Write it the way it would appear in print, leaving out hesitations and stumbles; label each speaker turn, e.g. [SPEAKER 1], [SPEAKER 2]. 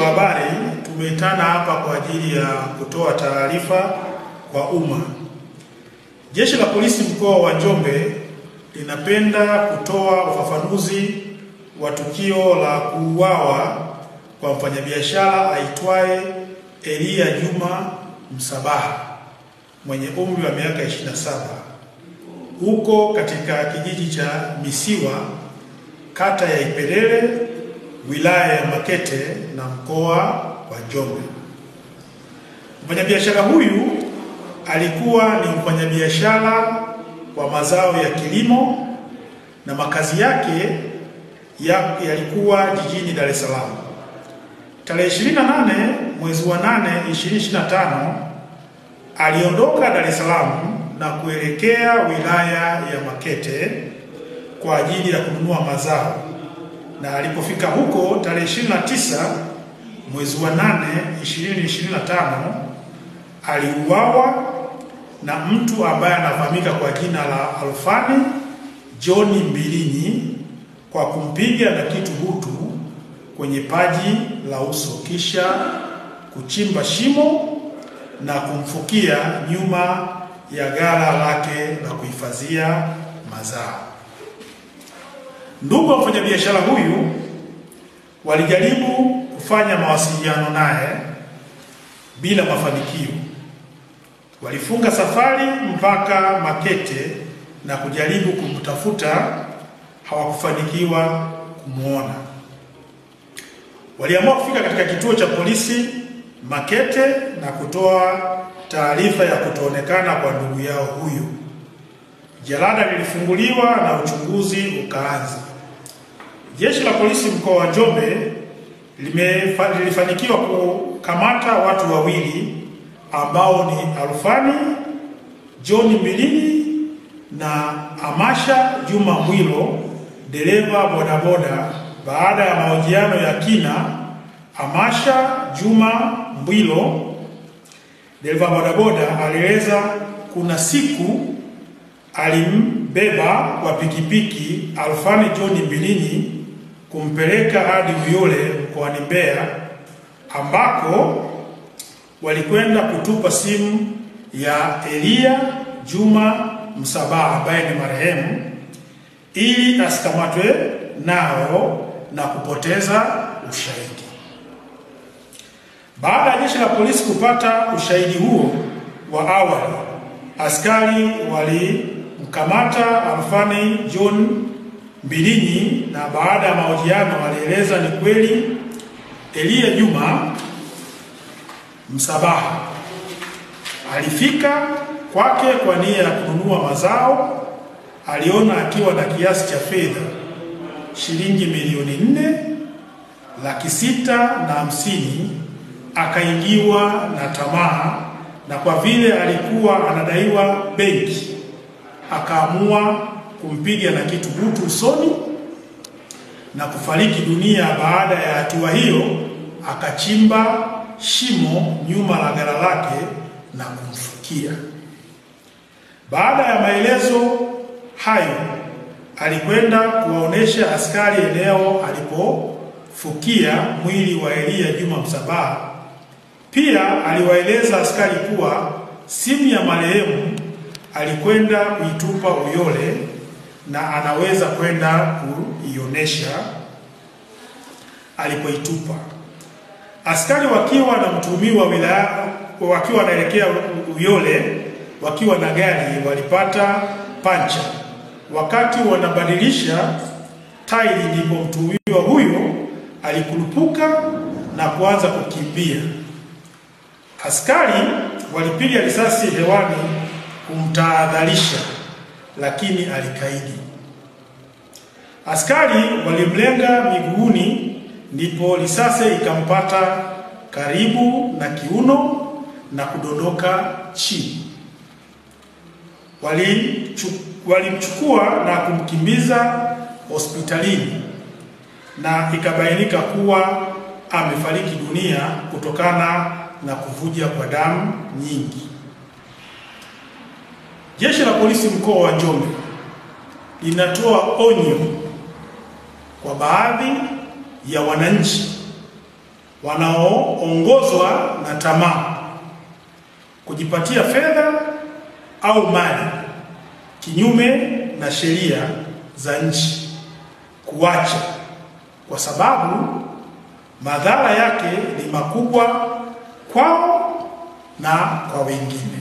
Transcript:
[SPEAKER 1] wa habari tumeitana hapa kwa ajili ya kutoa taarifa kwa umma. Jeshi la Polisi mkoa wa Njombe linapenda kutoa ufafanuzi wa tukio la kuuawa kwa mfanyabiashara aitwaye Elia Juma Msabaha mwenye umri wa miaka 27 huko katika kijiji cha Misiwa, kata ya Ipelele, wilaya ya Makete na mkoa wa Njombe. Mfanyabiashara huyu alikuwa ni mfanyabiashara wa mazao ya kilimo na makazi yake yalikuwa jijini Dar es Salaam. Tarehe 28 mwezi wa 8 2025 aliondoka Dar es Salaam na kuelekea wilaya ya Makete kwa ajili ya kununua mazao, na alipofika huko tarehe 29 mwezi wa 8 2025 aliuawa na mtu ambaye anafahamika kwa jina la Alfani John Mbilinyi kwa kumpiga na kitu butu kwenye paji la uso, kisha kuchimba shimo na kumfukia nyuma ya ghala lake la kuhifadhia mazao. Ndugu wa mfanyabiashara huyu walijaribu kufanya mawasiliano naye bila mafanikio. Walifunga safari mpaka Makete na kujaribu kumtafuta, hawakufanikiwa kumuona. Waliamua kufika katika kituo cha polisi Makete na kutoa taarifa ya kutoonekana kwa ndugu yao huyu. Jalada lilifunguliwa na uchunguzi ukaanza. Jeshi la Polisi mkoa wa Njombe lilifanikiwa kukamata watu wawili ambao ni Alfani John Mbilinyi na Amasha Juma Mwilo, dereva bodaboda. Baada ya mahojiano ya kina, Amasha Juma Mwilo, dereva bodaboda, alieleza kuna siku alimbeba kwa pikipiki Alfani John Mbilinyi kumpeleka hadi Uyole mkoani Mbeya, ambako walikwenda kutupa simu ya Elia Juma Msabaha ambaye ni marehemu ili asikamatwe nao na kupoteza ushahidi. Baada ya jeshi la polisi kupata ushahidi huo wa awali, askari walimkamata Alfani John Mbilinyi, na baada ya mahojiano walieleza ni kweli Elia Juma Msabaha alifika kwake kwa nia ya kununua mazao. Aliona akiwa na kiasi cha fedha shilingi milioni 4,650,000, akaingiwa na tamaa, na kwa vile alikuwa anadaiwa benki akaamua kumpiga na kitu butu usoni na kufariki dunia. Baada ya hatua hiyo akachimba shimo nyuma la ghala lake na kumfukia. Baada ya maelezo hayo alikwenda kuwaonesha askari eneo alipofukia mwili wa Elia Juma Msabaha. Pia aliwaeleza askari kuwa simu ya marehemu alikwenda kuitupa Uyole na anaweza kwenda kuionesha alipoitupa. Askari wakiwa na mtuhumiwa wakiwa wanaelekea Uyole wakiwa na gari walipata pancha. Wakati wanabadilisha tairi ndipo mtuhumiwa huyo alikurupuka na kuanza kukimbia. Askari walipiga risasi hewani kumtahadharisha, lakini alikaidi. Askari walimlenga miguuni, ndipo risasi ikampata karibu na kiuno na kudondoka chini. Walimchukua na kumkimbiza hospitalini na ikabainika kuwa amefariki dunia kutokana na kuvuja kwa damu nyingi. Jeshi la Polisi mkoa wa Njombe linatoa onyo kwa baadhi ya wananchi wanaoongozwa na tamaa, kujipatia fedha au mali kinyume na sheria za nchi, kuacha, kwa sababu madhara yake ni makubwa kwao na kwa wengine.